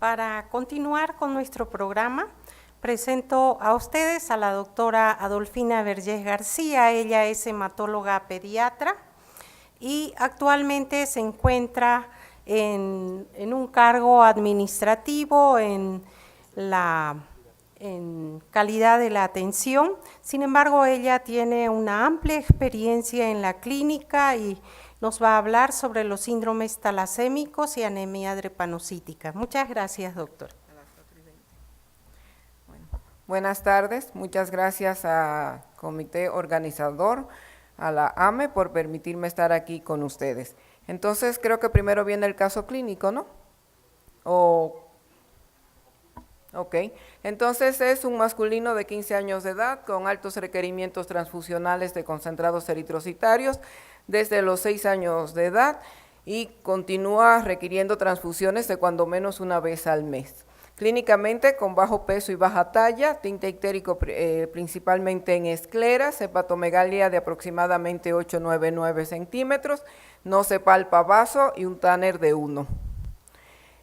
Para continuar con nuestro programa, presento a ustedes a la doctora Adolfina Vergés García. Ella es hematóloga pediatra y actualmente se encuentra en un cargo administrativo en calidad de la atención. Sin embargo, ella tiene una amplia experiencia en la clínica y nos va a hablar sobre los síndromes talasémicos y anemia drepanocítica. Muchas gracias, doctor. Buenas tardes, muchas gracias al comité organizador, a la AME, por permitirme estar aquí con ustedes. Entonces, creo que primero viene el caso clínico, ¿no? Ok, entonces es un masculino de 15 años de edad con altos requerimientos transfusionales de concentrados eritrocitarios desde los 6 años de edad y continúa requiriendo transfusiones de cuando menos una vez al mes. Clínicamente con bajo peso y baja talla, tinte ictérico principalmente en escleras, hepatomegalia de aproximadamente 8,99 centímetros, no se palpa vaso y un Tanner de 1.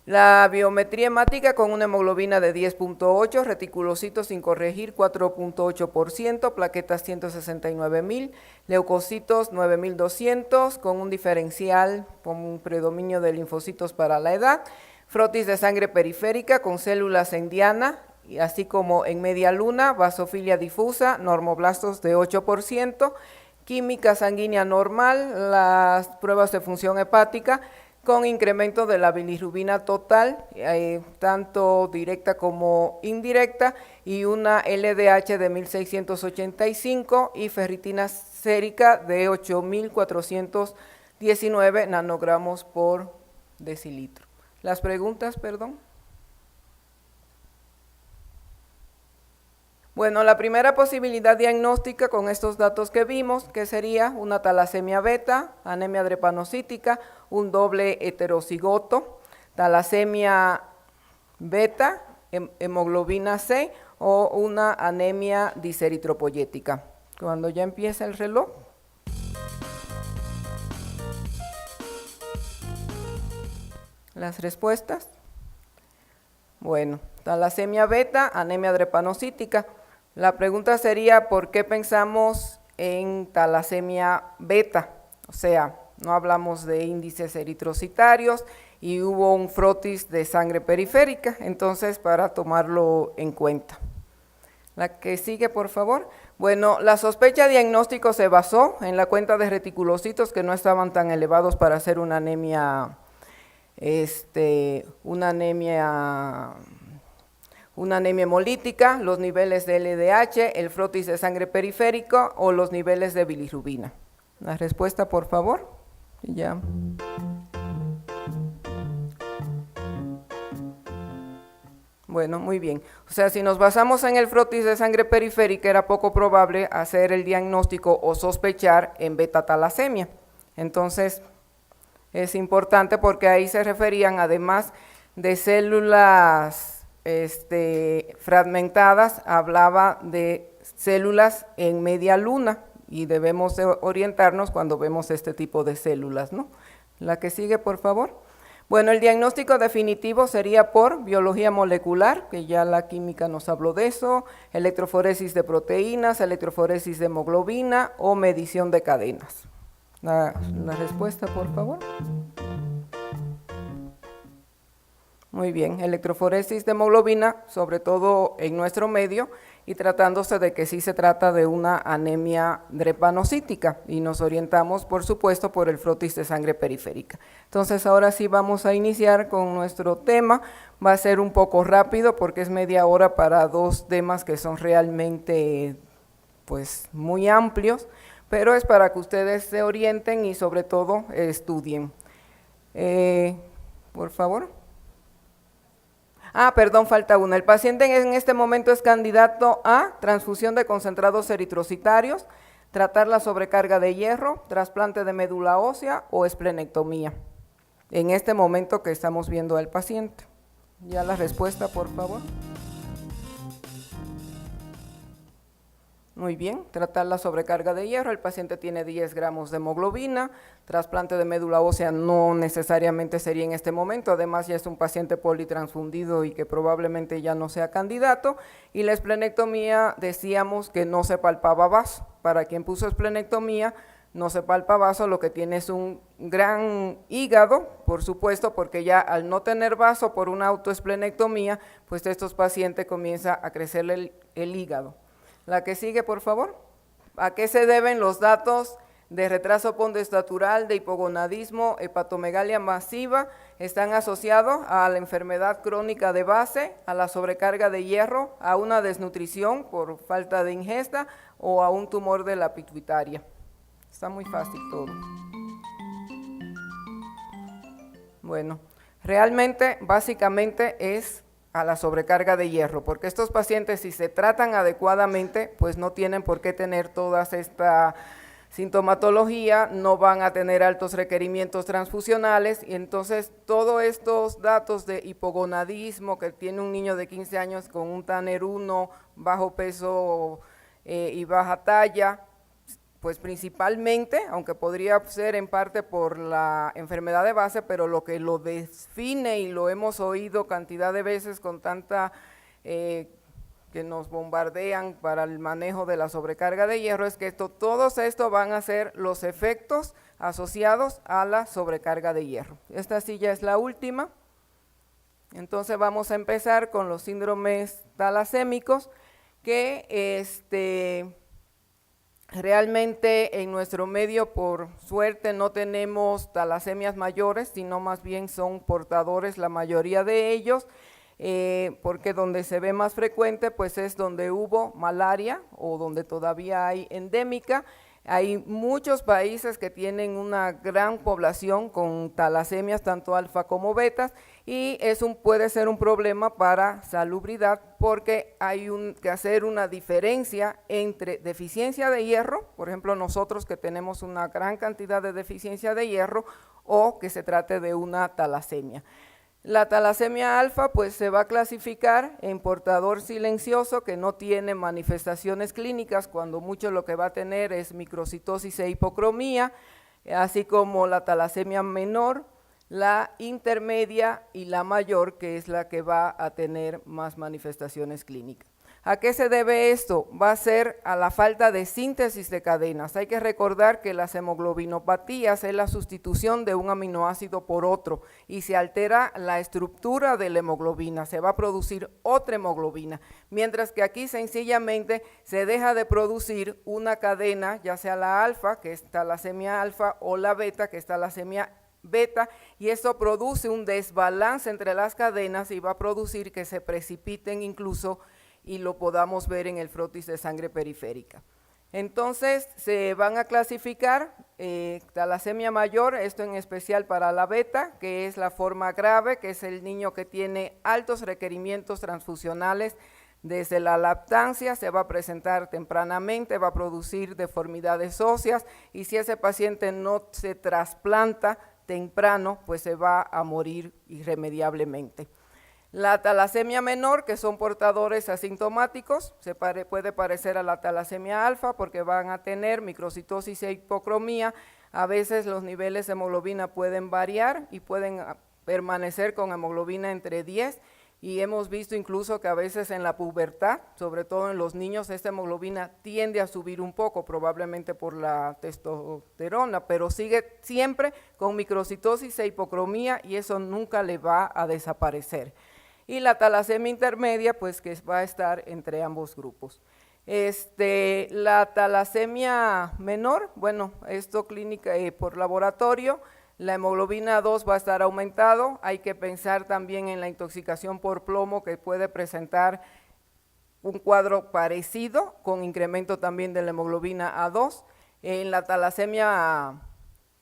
La biometría hemática con una hemoglobina de 10.8, reticulocitos sin corregir 4.8%, plaquetas 169.000, leucocitos 9.200, con un diferencial con un predominio de linfocitos para la edad, frotis de sangre periférica con células en diana, así como en media luna, basofilia difusa, normoblastos de 8%, química sanguínea normal, las pruebas de función hepática, con incremento de la bilirrubina total, tanto directa como indirecta, y una LDH de 1685 y ferritina sérica de 8419 nanogramos por decilitro. Las preguntas, perdón. Bueno, la primera posibilidad diagnóstica con estos datos que vimos, que sería una talasemia beta, anemia drepanocítica, un doble heterocigoto, talasemia beta, hemoglobina C o una anemia diseritropoyética. Cuando ya empieza el reloj. Las respuestas. Bueno, talasemia beta, anemia drepanocítica. La pregunta sería, ¿por qué pensamos en talasemia beta? O sea, no hablamos de índices eritrocitarios y hubo un frotis de sangre periférica, entonces para tomarlo en cuenta. La que sigue, por favor. Bueno, la sospecha diagnóstico se basó en la cuenta de reticulocitos que no estaban tan elevados para hacer una anemia hemolítica, los niveles de LDH, el frotis de sangre periférico o los niveles de bilirrubina. La respuesta, por favor. Ya. Bueno, muy bien. O sea, si nos basamos en el frotis de sangre periférica, era poco probable hacer el diagnóstico o sospechar en beta-talasemia. Entonces, es importante porque ahí se referían, además de células fragmentadas, hablaba de células en media luna y debemos orientarnos cuando vemos este tipo de células, ¿no? La que sigue, por favor. Bueno, el diagnóstico definitivo sería por biología molecular, que ya la química nos habló de eso, electroforesis de proteínas, electroforesis de hemoglobina o medición de cadenas. La respuesta, por favor. Muy bien, electroforesis de hemoglobina, sobre todo en nuestro medio, y tratándose de que sí se trata de una anemia drepanocítica, y nos orientamos, por supuesto, por el frotis de sangre periférica. Entonces, ahora sí vamos a iniciar con nuestro tema. Va a ser un poco rápido porque es media hora para dos temas que son realmente, pues, muy amplios, pero es para que ustedes se orienten y sobre todo estudien. Por favor. Perdón, falta una. El paciente en este momento es candidato a transfusión de concentrados eritrocitarios, tratar la sobrecarga de hierro, trasplante de médula ósea o esplenectomía. En este momento que estamos viendo al paciente. Ya la respuesta, por favor. Muy bien, tratar la sobrecarga de hierro, el paciente tiene 10 gramos de hemoglobina, trasplante de médula ósea no necesariamente sería en este momento, además ya es un paciente politransfundido y que probablemente ya no sea candidato, y la esplenectomía decíamos que no se palpaba vaso, para quien puso esplenectomía no se palpa vaso, lo que tiene es un gran hígado, por supuesto, porque ya al no tener vaso por una autoesplenectomía, pues estos pacientes comienza a crecerle el hígado. La que sigue, por favor. ¿A qué se deben los datos de retraso pontoestatural, de hipogonadismo, hepatomegalia masiva? Están asociados a la enfermedad crónica de base, a la sobrecarga de hierro, a una desnutrición por falta de ingesta o a un tumor de la pituitaria. Está muy fácil todo. Bueno, realmente, básicamente es a la sobrecarga de hierro, porque estos pacientes, si se tratan adecuadamente, pues no tienen por qué tener toda esta sintomatología, no van a tener altos requerimientos transfusionales, y entonces todos estos datos de hipogonadismo que tiene un niño de 15 años con un Tanner 1, bajo peso y baja talla, pues principalmente, aunque podría ser en parte por la enfermedad de base, pero lo que lo define, y lo hemos oído cantidad de veces con tanta que nos bombardean para el manejo de la sobrecarga de hierro, es que todos estos van a ser los efectos asociados a la sobrecarga de hierro. Esta sí ya es la última. Entonces vamos a empezar con los síndromes talasémicos, que realmente en nuestro medio, por suerte, no tenemos talasemias mayores, sino más bien son portadores la mayoría de ellos, porque donde se ve más frecuente pues es donde hubo malaria o donde todavía hay endémica. Hay muchos países que tienen una gran población con talasemias, tanto alfa como betas, y puede ser un problema para salubridad, porque hay que hacer una diferencia entre deficiencia de hierro, por ejemplo nosotros que tenemos una gran cantidad de deficiencia de hierro, o que se trate de una talasemia. La talasemia alfa pues se va a clasificar en portador silencioso que no tiene manifestaciones clínicas, cuando mucho lo que va a tener es microcitosis e hipocromía, así como la talasemia menor, la intermedia y la mayor, que es la que va a tener más manifestaciones clínicas. ¿A qué se debe esto? Va a ser a la falta de síntesis de cadenas. Hay que recordar que las hemoglobinopatías es la sustitución de un aminoácido por otro y se altera la estructura de la hemoglobina, se va a producir otra hemoglobina, mientras que aquí sencillamente se deja de producir una cadena, ya sea la alfa, que es talasemia alfa, o la beta, que es talasemia beta, y eso produce un desbalance entre las cadenas y va a producir que se precipiten incluso, y lo podamos ver en el frotis de sangre periférica. Entonces se van a clasificar talasemia mayor, esto en especial para la beta, que es la forma grave, que es el niño que tiene altos requerimientos transfusionales desde la lactancia, se va a presentar tempranamente, va a producir deformidades óseas, y si ese paciente no se trasplanta temprano, pues se va a morir irremediablemente. La talasemia menor, que son portadores asintomáticos, puede parecer a la talasemia alfa porque van a tener microcitosis e hipocromía. A veces los niveles de hemoglobina pueden variar y pueden permanecer con hemoglobina entre 10, y hemos visto incluso que a veces en la pubertad, sobre todo en los niños, esta hemoglobina tiende a subir un poco, probablemente por la testosterona, pero sigue siempre con microcitosis e hipocromía, y eso nunca le va a desaparecer. Y la talasemia intermedia, pues que va a estar entre ambos grupos. La talasemia menor, bueno, esto clínica por laboratorio, la hemoglobina 2 va a estar aumentado, hay que pensar también en la intoxicación por plomo, que puede presentar un cuadro parecido, con incremento también de la hemoglobina A2. En la talasemia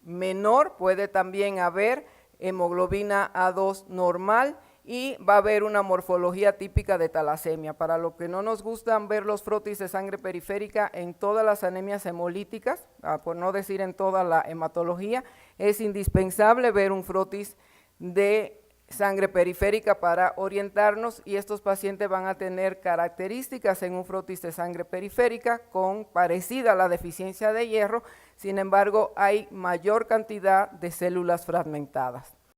menor puede también haber hemoglobina A2 normal, y va a haber una morfología típica de talasemia. Para lo que no nos gustan ver los frotis de sangre periférica en todas las anemias hemolíticas, por no decir en toda la hematología, es indispensable ver un frotis de sangre periférica para orientarnos, y estos pacientes van a tener características en un frotis de sangre periférica parecida a la deficiencia de hierro, sin embargo hay mayor cantidad de células fragmentadas.